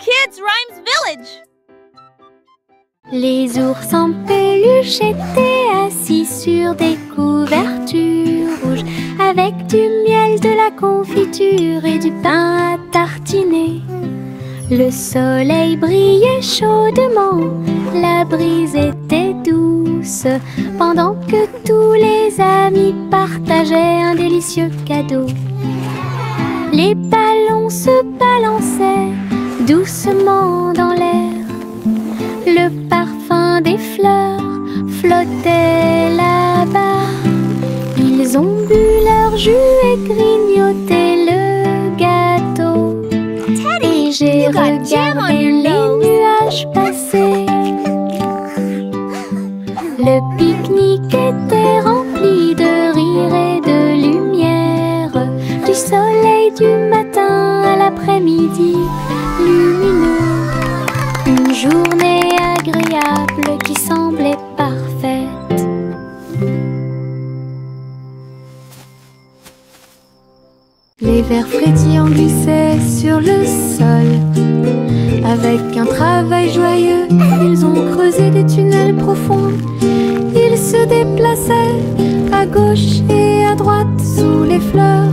Kids Rhymes Village. Les ours en peluche étaient assis sur des couvertures rouges, avec du miel, de la confiture et du pain à tartiner. Le soleil brillait chaudement, la brise était douce, pendant que tous les amis partageaient un délicieux cadeau. Les ballons se balançaient doucement dans l'air. Le parfum des fleurs flottait là-bas. Ils ont bu leur jus et grignoté le gâteau. Et j'ai regardé les nuages passer. Le pique-nique était rempli de rire et de lumière, du soleil du matin à l'après-midi lumineux. Une journée agréable qui semblait parfaite. Les vers frétillants glissaient sur le sol. Avec un travail joyeux, ils ont creusé des tunnels profonds. Ils se déplaçaient à gauche et à droite sous les fleurs,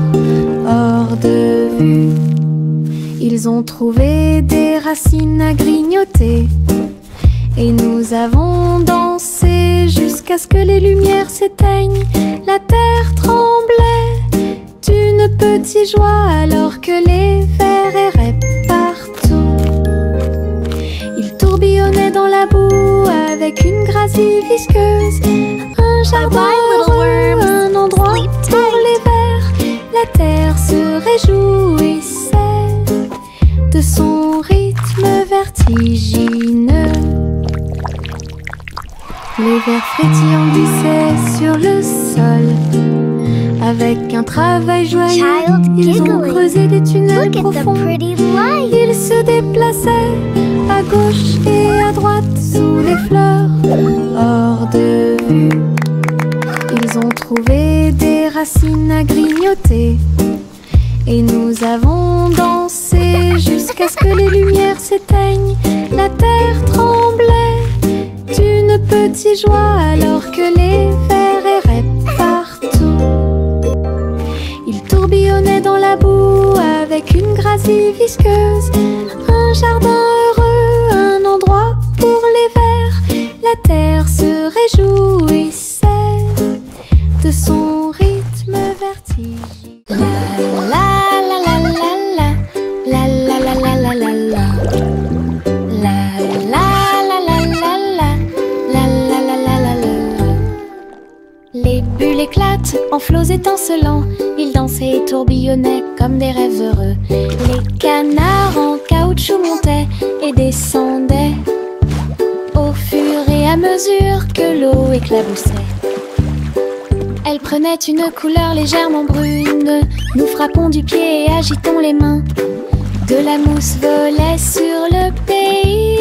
hors de vue. Ils ont trouvé des racines à grignoter. Et nous avons dansé jusqu'à ce que les lumières s'éteignent. La terre tremblait d'une petite joie alors que les vers erraient partout. Ils tourbillonnaient dans la boue avec une gracie visqueuse. Un jardin heureux, un endroit pour les vers. La terre se réjouissait de son rythme vertigineux. Les vers frétillants glissaient sur le sol. Avec un travail joyeux, ils ont creusé des tunnels profonds. Ils se déplaçaient à gauche et à droite sous les fleurs, hors de vue. Ils ont trouvé des racines à grignoter. Et nous avons dansé jusqu'à ce que les lumières s'éteignent. La terre tremblait d'une petite joie alors que les vers erraient partout. Ils tourbillonnaient dans la boue avec une gracie visqueuse. Un jardin heureux, un endroit pour les vers. La terre se réjouissait de son rythme vertigineux. La la la la la la la la la la la la la. La la la la la la la la la la la la. Les bulles éclatent en flots étincelants. Ils dansaient et tourbillonnaient comme des rêves heureux. Les canards en caoutchouc montaient et descendaient au fur et à mesure que l'eau éclaboussait. Elle prenait une couleur légèrement brune. Nous frappons du pied et agitons les mains. De la mousse volait sur le pays.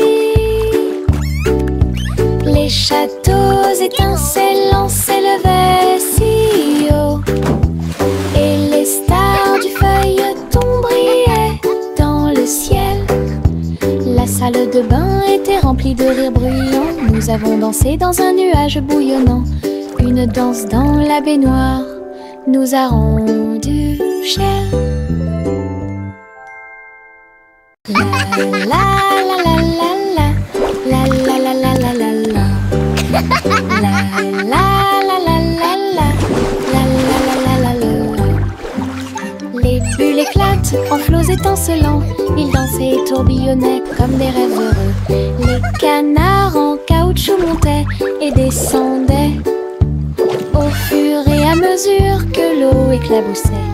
Les châteaux étincelants s'élevaient si haut. Et les stars du feuilleton brillaient dans le ciel. La salle de bain était remplie de rires bruyants. Nous avons dansé dans un nuage bouillonnant. Une danse dans la baignoire nous a rendu cher. La la la la la la la la la la la la la. La la la la la la la la la la. Les bulles éclatent en flots étincelants. Ils dansaient et tourbillonnaient comme des rêves heureux. Les canards en caoutchouc montaient et descendaient au fur et à mesure que l'eau éclaboussait.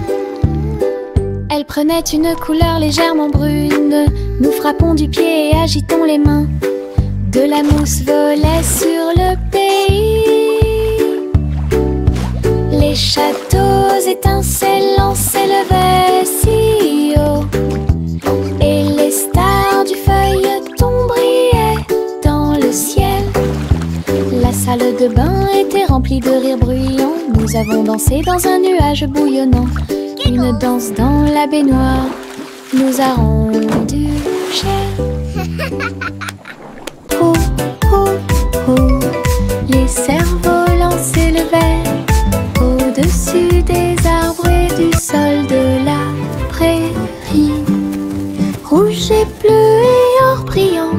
Elle prenait une couleur légèrement brune. Nous frappons du pied et agitons les mains. De la mousse volait sur le pays. Les châteaux étincelants s'élevaient si haut. Et les stars du feuilleton brillaient dans le ciel. La salle de bain était remplie de rires bruyants. Nous avons dansé dans un nuage bouillonnant. Une danse dans la baignoire nous a rendu cher. Oh, oh, oh, les cerfs-volants s'élevaient au-dessus des arbres et du sol de la prairie. Rouge et bleu et or brillant,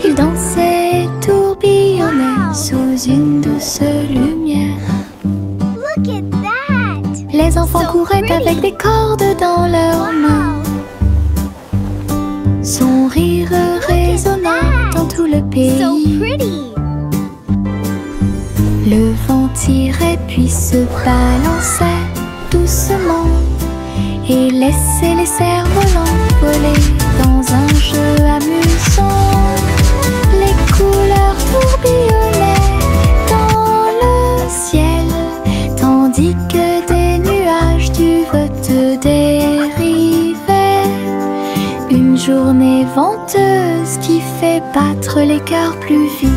ils dansaient et tourbillonnaient sous une douce lumière. Look at that! Les enfants couraient avec des cordes dans leurs mains. Son rire résonnant dans tout le pays. So pretty! Le vent tirait puis se balançait doucement et laissait les cerfs-volants voler dans un jeu amusant. Les couleurs tourbillonnaient dans le ciel, tandis que des nuages du vote dérivaient. Une journée venteuse qui fait battre les cœurs plus vite.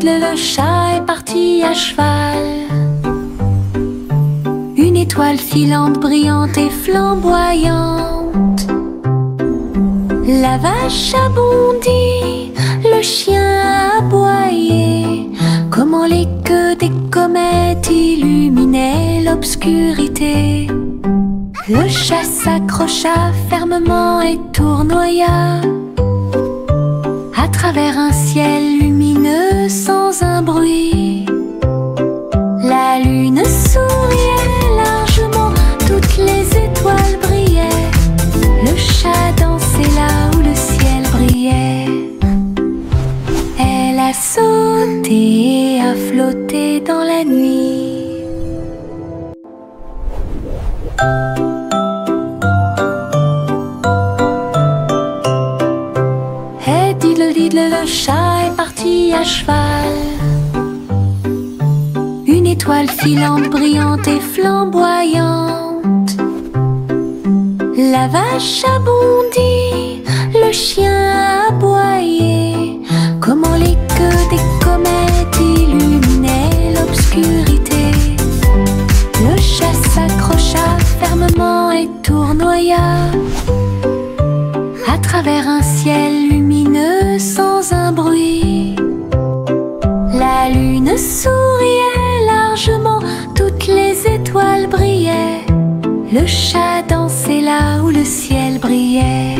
Le chat est parti à cheval. Une étoile filante, brillante et flamboyante. La vache a bondi, le chien a aboyé. Comment les queues des comètes illuminaient l'obscurité. Le chat s'accrocha fermement et tournoya à travers un ciel lumineux sans un bruit. La lune souriait largement, toutes les étoiles brillaient. Le chat dansait là où le ciel brillait. Elle a sauté et a flotté dans la nuit. Le chat est parti à cheval. Une étoile filante, brillante et flamboyante. La vache a bondi, le chien a aboyé. Comment les queues des comètes illuminaient l'obscurité. Le chat s'accrocha fermement et tournoya à travers un ciel lumineux sans un bruit. La lune souriait largement, toutes les étoiles brillaient. Le chat dansait là où le ciel brillait.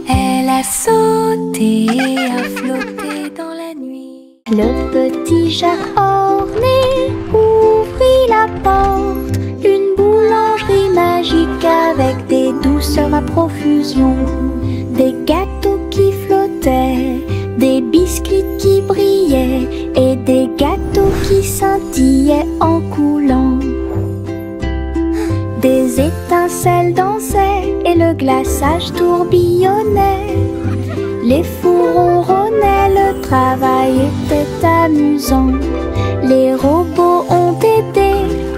Elle a sauté et a flotté dans la nuit. Le petit chat orné ouvrit la porte. Une boulangerie magique avec des douceurs à profusion. Des gâteaux qui flottaient, des biscuits qui brillaient et des gâteaux qui scintillaient en coulant. Des étincelles dansaient et le glaçage tourbillonnait. Les fours ronronnaient, le travail était amusant. Les robots ont aidé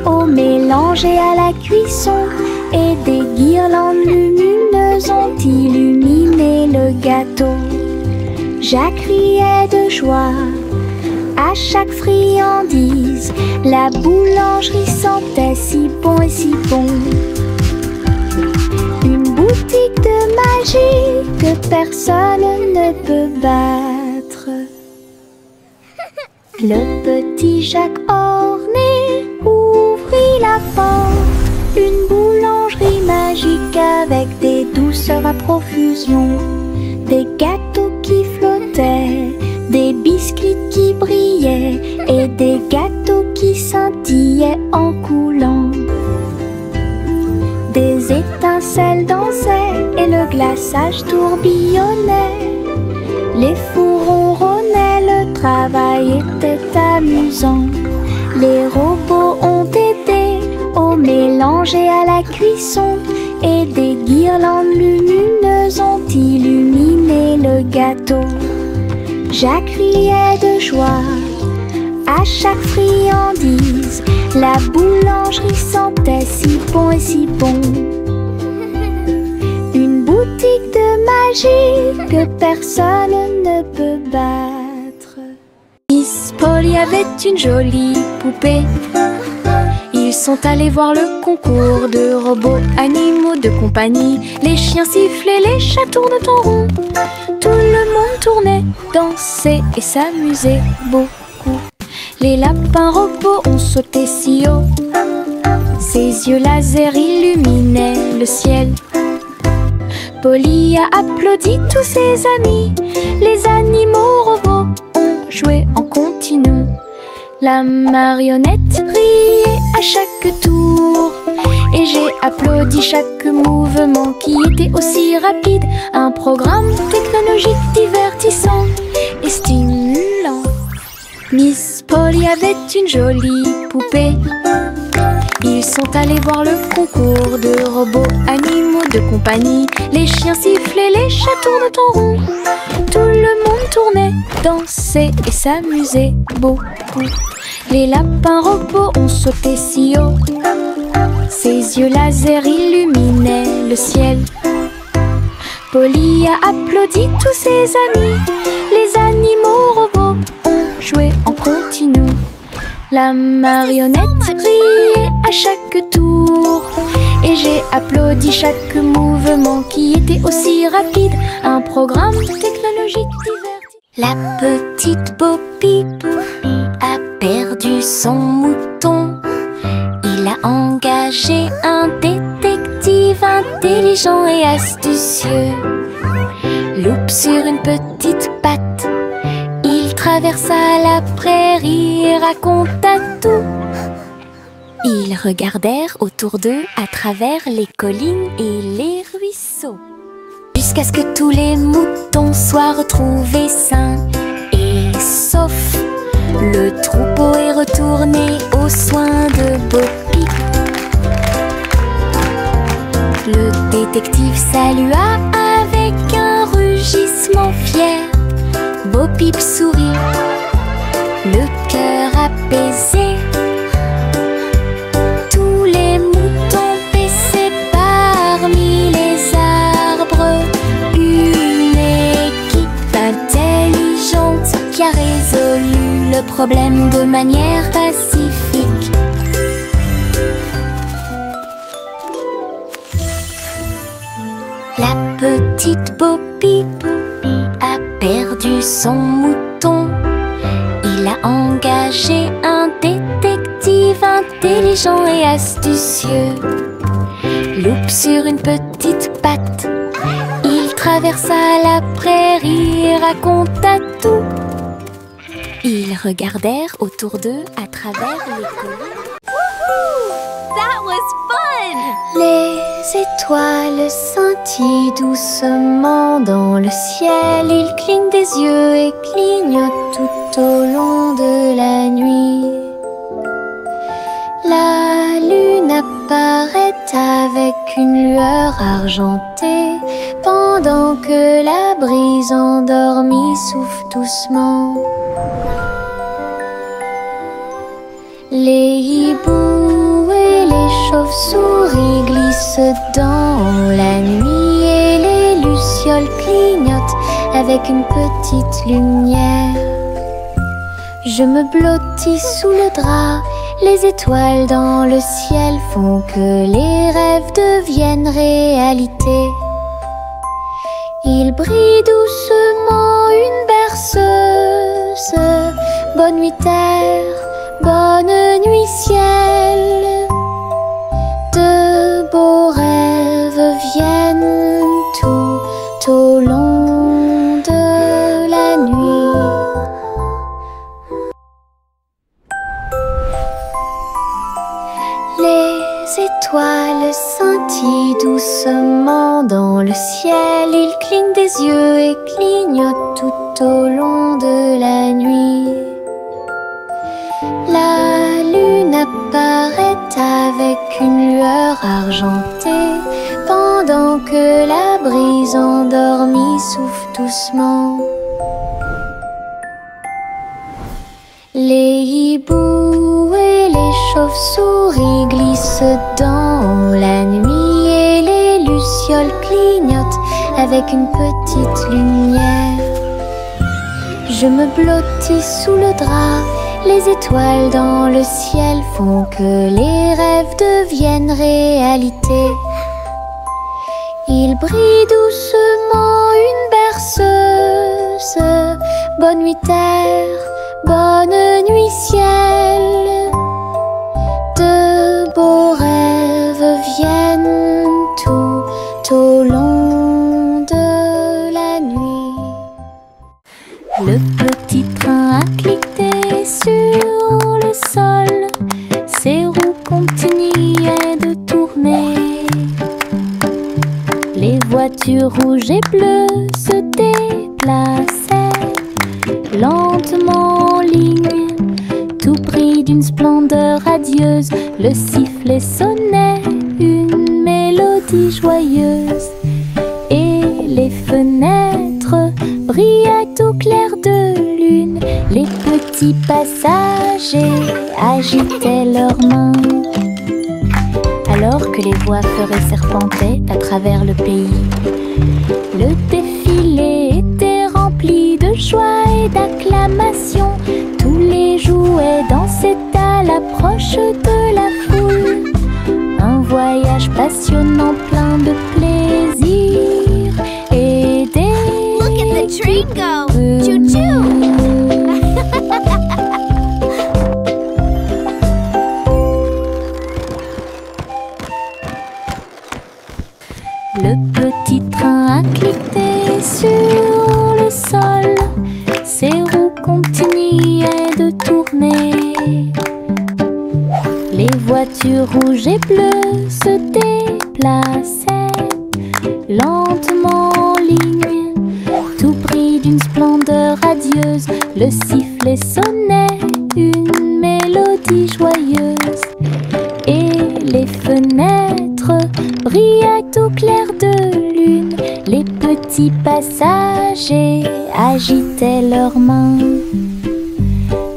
au mélange et à la cuisson. Et des guirlandes lumineuses ont illuminé le gâteau. Jacques riait de joie à chaque friandise. La boulangerie sentait si bon et si bon. Une boutique de magie que personne ne peut battre. Le petit Jacques orné ouvrit la porte. Une boulangerie magique avec des douceurs à profusion. Des gâteaux qui flottaient, des biscuits qui brillaient et des gâteaux qui scintillaient en coulant. Des étincelles dansaient et le glaçage tourbillonnait. Les fours ronronnaient, le travail était amusant. Les robots ont aidé au mélange mélangés à la cuisson, et des guirlandes lumineuses ont illuminé le gâteau. Jacques riait de joie à chaque friandise. La boulangerie sentait si bon et si bon. Une boutique de magie que personne ne peut battre. Miss Polly avait une jolie poupée. Ils sont allés voir le concours de robots, animaux de compagnie. Les chiens sifflaient, les chats tournent en rond. Tout le monde tournait, dansait et s'amusait beaucoup. Les lapins robots ont sauté si haut. Ses yeux laser illuminaient le ciel. Polly a applaudi tous ses amis. Les animaux robots ont joué en continu. La marionnette riait à chaque tour, et j'ai applaudi chaque mouvement qui était aussi rapide. Un programme technologique divertissant et stimulant. Miss Polly avait une jolie poupée. Ils sont allés voir le concours de robots, animaux de compagnie. Les chiens sifflaient, les chats tournent en rond. Tout le monde tournait, dansait et s'amusait beaucoup. Les lapins robots ont sauté si haut. Ses yeux laser illuminaient le ciel. Polly a applaudi tous ses amis. Les animaux robots ont joué en continu. La marionnette riait à chaque tour, et j'ai applaudi chaque mouvement qui était aussi rapide. Un programme technologique divertissant. La petite Bo Peep a perdu son mouton. Il a engagé un détective intelligent et astucieux. Loupe sur une petite patte, il traversa la prairie et raconta tout. Ils regardèrent autour d'eux à travers les collines et les ruisseaux, jusqu'à ce que tous les moutons soient retrouvés sains et saufs. Le troupeau est retourné aux soins de Bo Peep. Le détective salua avec un rugissement fier. Bo Peep sourit, le cœur apaisé. Tous les moutons paissaient parmi les arbres. Une équipe intelligente qui a résolu le problème de manière pacifique. La petite Bo Peep a perdu son mouton. Il a engagé un détective intelligent et astucieux. Loupe sur une petite patte, il traversa la prairie et raconta tout. Ils regardèrent autour d'eux à travers les collines. That was fun! Les étoiles scintillent doucement dans le ciel. Ils clignent des yeux et clignotent tout au long de la nuit. La lune apparaît avec une lueur argentée, pendant que la brise endormie souffle doucement. Les hiboux et les chauves-souris glissent dans la nuit, et les lucioles clignotent avec une petite lumière. Je me blottis sous le drap, les étoiles dans le ciel font que les rêves deviennent réalité. Il brille doucement une berceuse. Bonne nuit terre, bonne nuit ciel. De beaux rêves viennent tout au long de la nuit. Les étoiles scintillent doucement dans le ciel. Ils clignent des yeux et clignotent tout au long de la nuit. La lune apparaît avec une lueur argentée, pendant que la brise endormie souffle doucement. Les hiboux et les chauves-souris glissent dans la nuit et les lucioles clignotent avec une petite lumière. Je me blottis sous le drap, les étoiles dans le ciel font que les rêves deviennent réalité. Il brille doucement une berceuse. Bonne nuit terre, bonne nuit ciel. De beaux rêves viennent tout au long de la nuit. Le petit train a cliqueté sur le sol, ses roues continuaient de tourner. Les voitures rouges et bleues se déplaçaient lentement en ligne, tout pris d'une splendeur radieuse. Le sifflet sonnait une mélodie joyeuse, et les fenêtres brillaient au clair de lune. Les petits passagers agitaient leurs mains, alors que les voix feuraient serpentaient à travers le pays. Le défilé était rempli de joie et d'acclamation. Tous les jouets dansaient à l'approche de la foule. Un voyage passionnant plein de plaisir et des... Look at the train go! Choo-choo! Le petit train a cliqueté sur le sol, ses roues continuaient de tourner. Les voitures rouges et bleues se déplaçaient lentement en ligne, tout pris d'une splendeur radieuse. Le sifflet sonnait une mélodie joyeuse, et les fenêtres brillaient au clair de lune. Les petits passagers agitaient leurs mains,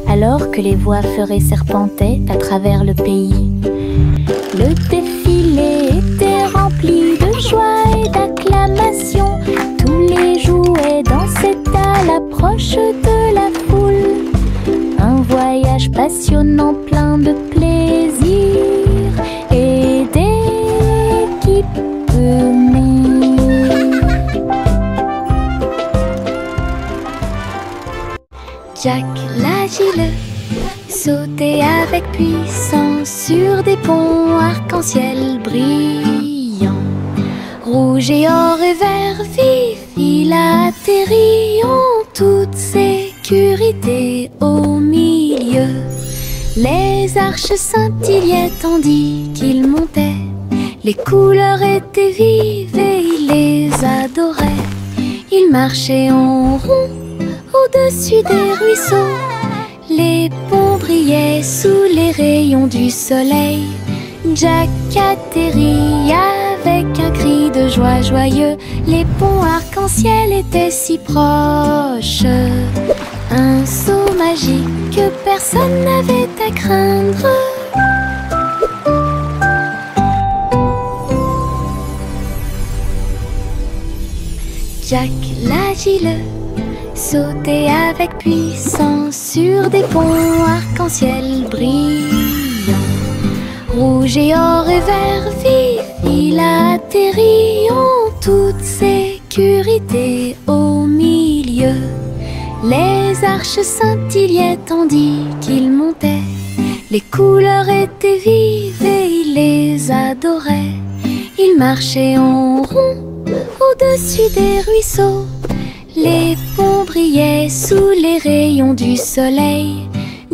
alors que les voix feuraient serpentaient à travers le pays. Le défilé était rempli de joie et d'acclamation. Tous les jouets dansaient à l'approche de la foule. Un voyage passionnant plein de plaisir et d'équipements. Jack l'agile sautait avec puissance sur des ponts arc-en-ciel brillants. Rouge et or et vert vif, il atterrit en toute sécurité au milieu. Les arches scintillaient tandis qu'il montait. Les couleurs étaient vives et il les adorait. Il marchait en rond au-dessus des ruisseaux. Les ponts brillaient sous les rayons du soleil. Jack atterrit avec un cri de joie joyeux. Les ponts arc-en-ciel étaient si proches. Un saut magique que personne n'avait à craindre. Jack l'agile sautait avec puissance sur des ponts arc-en-ciel brillants. Rouge et or et vert vif, il atterrit en toute sécurité au milieu. Les arches scintillaient tandis qu'il montait. Les couleurs étaient vives et il les adorait. Il marchait en rond au-dessus des ruisseaux. Les ponts brillaient sous les rayons du soleil.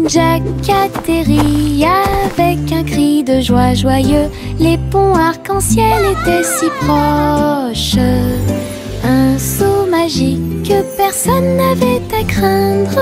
Jack atterrit avec un cri de joie joyeux. Les ponts arc-en-ciel étaient si proches. Un saut magique que personne n'avait à craindre.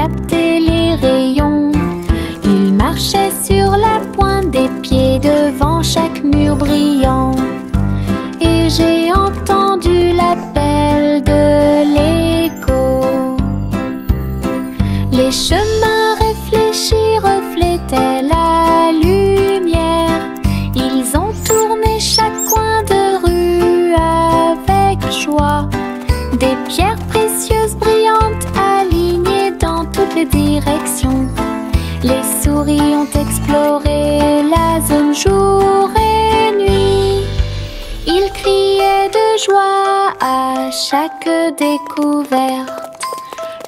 capter les rayons. Il marchait sur la pointe des pieds devant chaque mur brillant. Et j'ai entendu l'appel de l'écho. Les chemins réfléchis reflétaient la lumière. Ils ont tourné chaque coin de rue avec joie. Des pierres précieuses brillantes alignées dans toutes les directions. Les souris ont exploré la zone jour et nuit. Ils criaient de joie à chaque découverte.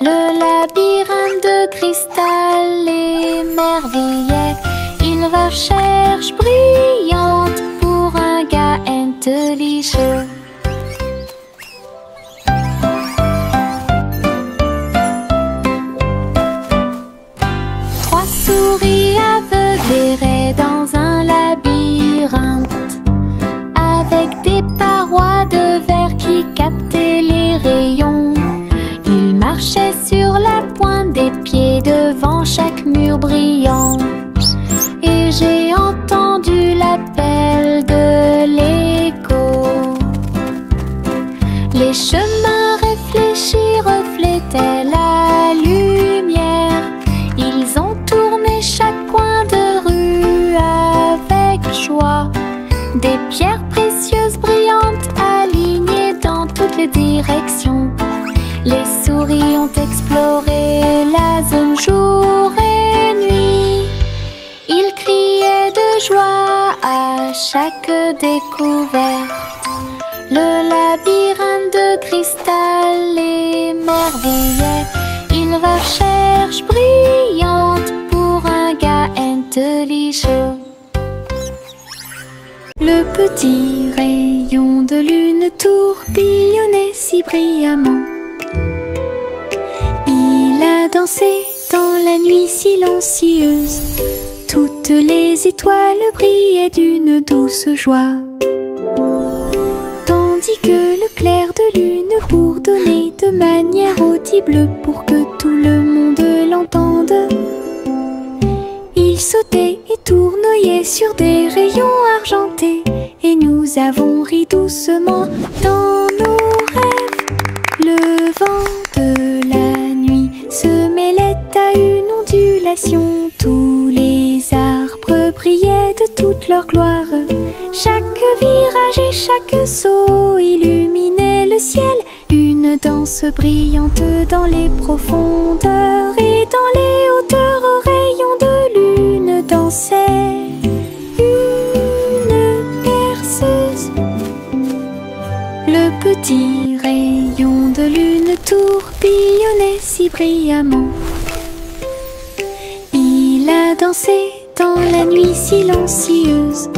Le labyrinthe de cristal l'émerveillait. Une recherche brillante pour un gars intelligent. Trois souris aveugles erraient dans un labyrinthe, avec des parois de verre qui captaient les rayons. Ils marchaient sur la pointe des pieds devant chaque mur brillant. Et j'ai entendu l'appel de l'écho. Les chemins réfléchis reflétaient la lumière. Ils ont tourné chaque coin de rue avec joie. Des pierres précieuses brillantes alignées dans toutes les directions. Les souris ont exploré la zone jour et nuit. Ils criaient de joie à chaque découverte. Le labyrinthe de cristal l'émerveillait. Une recherche brillante pour un gars intelligent. Le petit rayon de lune tourbillonnait si brillamment. Il a dansé dans la nuit silencieuse. Toutes les étoiles brillaient d'une douce joie. Tandis que le clair de lune bourdonnait de manière audible pour que tout le monde l'entende. Il sautait et tournoyait sur des rayons argentés. Et nous avons ri doucement dans nos rêves. Le vent de la nuit se mêlait à une ondulation. Tous les arbres brillaient de toute leur gloire. Chaque virage et chaque saut illuminait le ciel. Une danse brillante dans les profondeurs. Et dans les hauteurs aux rayons de lune dansait une berceuse. Le petit rayon de lune tourbillonnait si brillamment. Il a dansé dans la nuit silencieuse.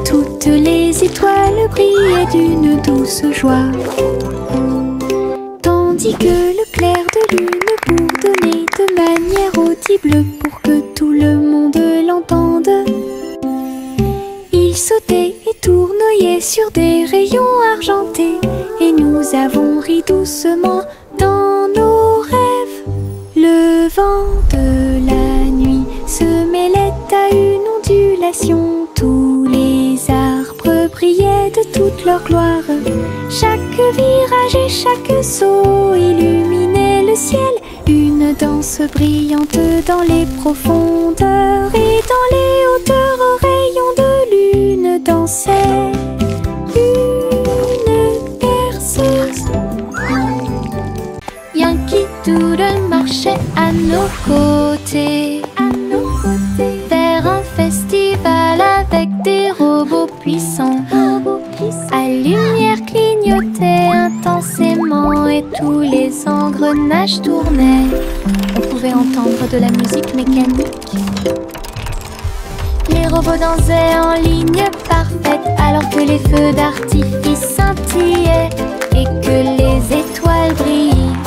Toutes les étoiles brillaient d'une douce joie. Tandis que le clair de lune bourdonnait de manière audible pour que tout le monde l'entende. Il sautait et tournoyait sur des rayons argentés. Et nous avons ri doucement dans nos rêves. Le vent de la nuit se mêlait à une ondulation. Tous les arbres brillaient de toute leur gloire. Chaque virage et chaque saut illuminait le ciel. Une danse brillante dans les profondeurs. Et dans les hauteurs aux rayons de lune dansait une berceuse. Yankee Doodle marchait à nos côtés, vers un festival avec des robots puissants. À lumière clignotait intensément et tous les engrenages tournaient. On pouvait entendre de la musique mécanique. Les robots dansaient en ligne parfaite alors que les feux d'artifice scintillaient et que les étoiles brillaient.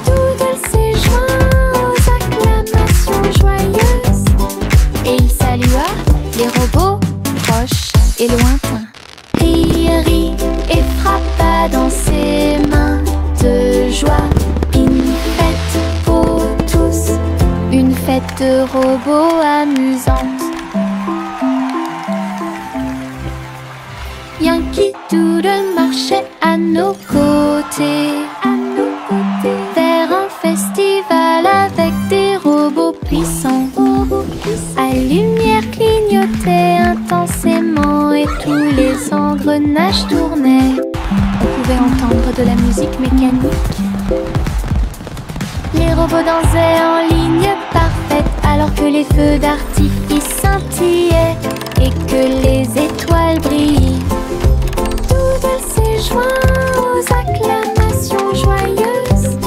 Doodle s'est joint aux acclamations joyeuses et il salua les robots proches et lointains. Rit et frappa dans ses mains de joie. Une fête pour tous fête de robots amusante. Yankee Doodle marchait à nos côtés, vers un festival avec des robots puissants. À lumière clignotait intensément et tous les engrenages tournaient. On pouvait entendre de la musique mécanique. Les robots dansaient en ligne parfaite alors que les feux d'artifice scintillaient et que les étoiles brillaient. Doodle s'est joint aux acclamations joyeuses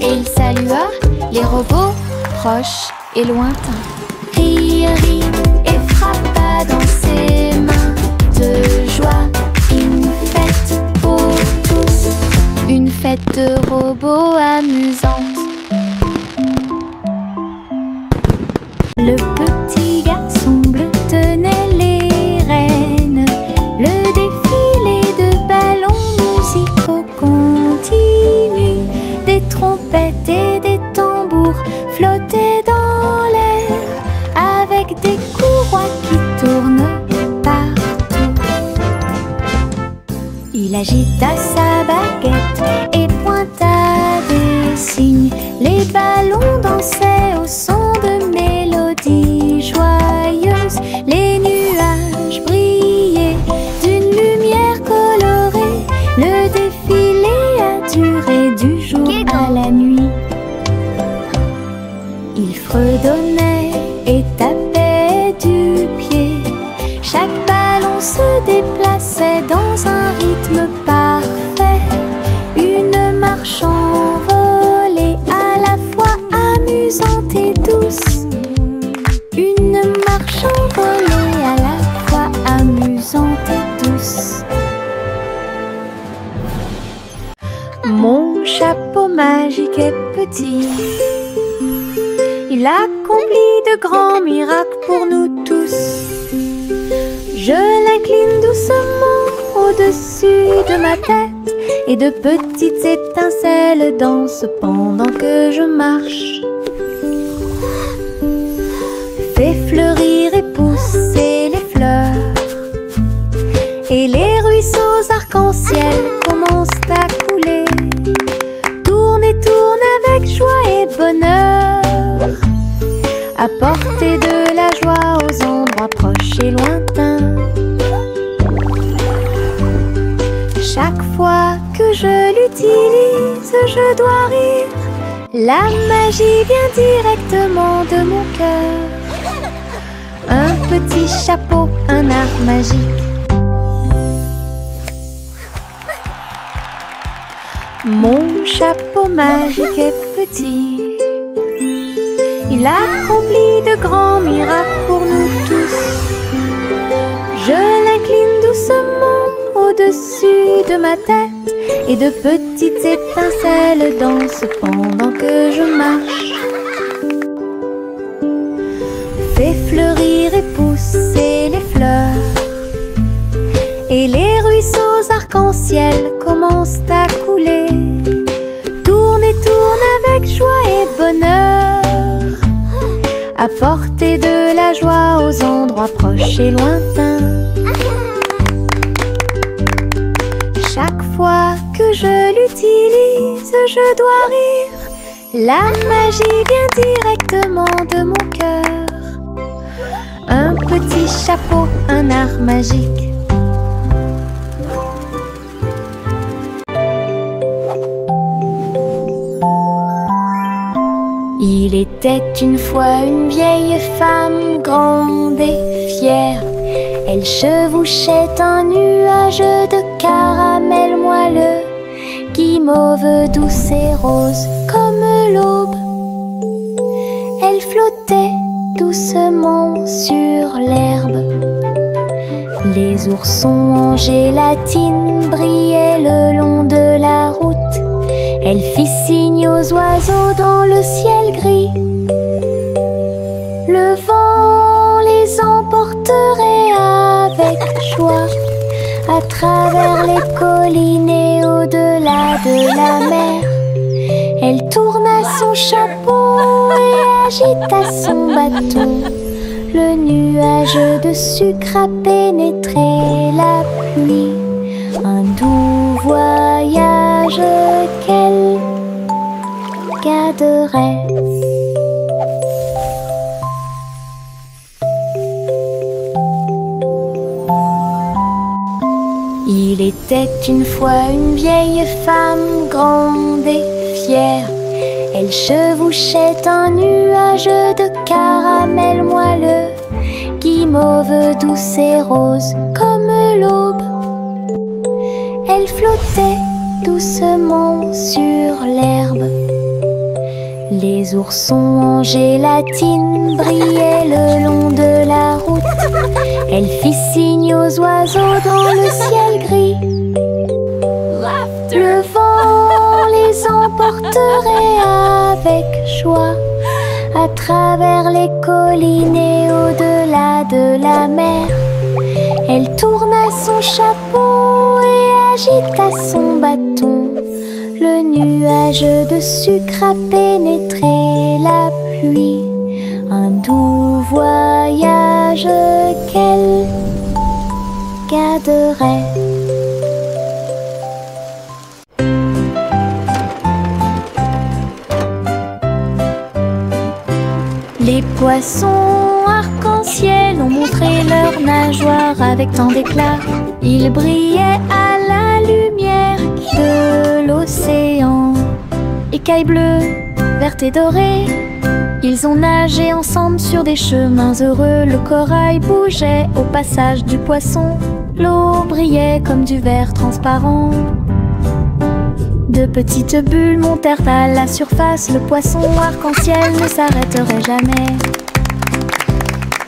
et il salua les robots proches et lointains. Rit et frappa dans ses mains de joie. Une fête pour tous, une fête de robots amusante. Le petit garçon bleu tenait les rênes. Le défilé de ballons musicaux continue. Des trompettes et des tambours flottaient dans l'air avec des courroies qui tournent partout. Il agita sa baguette et pointa des signes. Les ballons dansaient au son de mélodies joyeuses. Les nuages brillaient d'une lumière colorée. Le défilé a duré du jour à la nuit. Il fredonnait et tapait du pied. Chaque ballon se déplaçait dans un rythme parfait. Une marche envolée à la fois amusante et douce. Une marche envolée à la fois amusante et douce. Mon chapeau magique est petit. Il accomplit de grands miracles pour nous tous. Je l'incline doucement au-dessus de ma tête et de petites étincelles dansent pendant que je marche. Fais fleurir et pousser les fleurs et les ruisseaux arc-en-ciel commencent à couler. Tourne et tourne avec joie et bonheur. Apporter de la joie aux endroits proches et lointains. Chaque fois que je l'utilise, je dois rire. La magie vient directement de mon cœur. Un petit chapeau, un art magique. Mon chapeau magique est petit. Il accomplit de grands miracles pour nous tous. Je l'incline doucement au-dessus de ma tête et de petites étincelles dansent pendant que je marche. Fais fleurir et pousser les fleurs et les ruisseaux arc-en-ciel commencent à couler. Tourne et tourne avec joie et bonheur. Apporter de la joie aux endroits proches et lointains. Chaque fois que je l'utilise, je dois rire. La magie vient directement de mon cœur. Un petit chapeau, un art magique. Il était une fois une vieille femme grande et fière. Elle chevauchait un nuage de caramel moelleux, guimauve douce et rose comme l'aube. Elle flottait doucement sur l'herbe. Les oursons en gélatine brillaient le long de la route. Elle fit signe aux oiseaux dans le ciel gris. Le vent les emporterait avec joie à travers les collines et au-delà de la mer. Elle tourna son chapeau et agita son bâton. Le nuage de sucre a pénétré la pluie. Un doux voyage qu'elle garderait. Il était une fois une vieille femme grande et fière. Elle chevauchait un nuage de caramel moelleux, guimauve douce et rose comme l'aube. Elle flottait doucement sur l'herbe. Les oursons en gélatine brillaient le long de la route. Elle fit signe aux oiseaux dans le ciel gris. Le vent les emporterait avec joie à travers les collines et au-delà de la mer. Elle tourna son chapeau et agita son bâton. Le nuage de sucre a pénétré la pluie. Un doux voyage qu'elle garderait. Les poissons arc-en-ciel ont montré leurs nageoires avec tant d'éclat. Ils brillaient à la lumière de l'océan. Écailles bleues, vertes et dorées, ils ont nagé ensemble sur des chemins heureux. Le corail bougeait au passage du poisson. L'eau brillait comme du verre transparent. De petites bulles montèrent à la surface. Le poisson arc-en-ciel ne s'arrêterait jamais.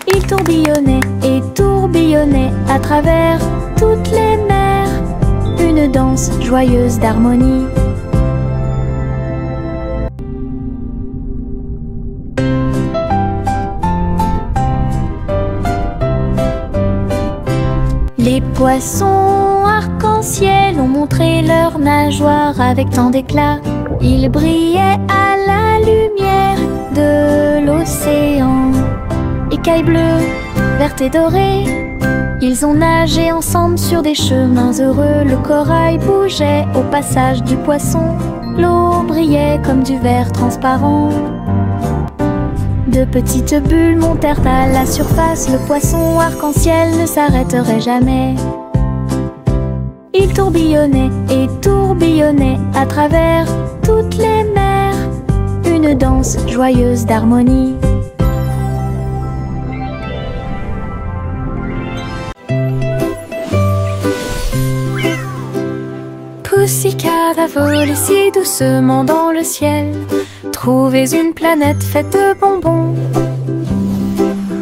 Il tourbillonnait et tourbillonnait à travers toutes les mers. Une danse joyeuse d'harmonie. Les poissons arc-en-ciel ont montré leurs nageoires avec tant d'éclat. Ils brillaient à la lumière de l'océan. Écailles bleues, vertes et dorées, ils ont nagé ensemble sur des chemins heureux. Le corail bougeait au passage du poisson. L'eau brillait comme du verre transparent. De petites bulles montèrent à la surface. Le poisson arc-en-ciel ne s'arrêterait jamais. Il tourbillonnait et tourbillonnait à travers toutes les mers. Une danse joyeuse d'harmonie. Poussicade volait si doucement dans le ciel. Trouvez une planète faite de bonbons.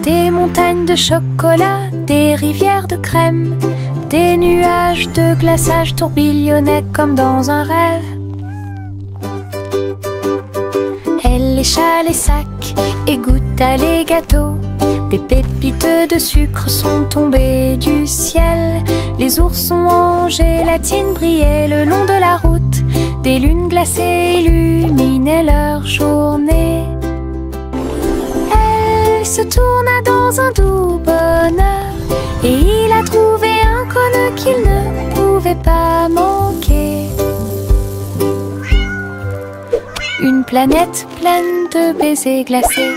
Des montagnes de chocolat, des rivières de crème. Des nuages de glaçage tourbillonnaient comme dans un rêve. Elle lécha les sacs et goûta les gâteaux. Des pépites de sucre sont tombées du ciel. Les oursons en gélatine brillaient le long de la route. Des lunes glacées illuminaient leur journée. Elle se tourna dans un doux bonheur et il a trouvé un cône qu'il ne pouvait pas manquer. Une planète pleine de baisers glacés.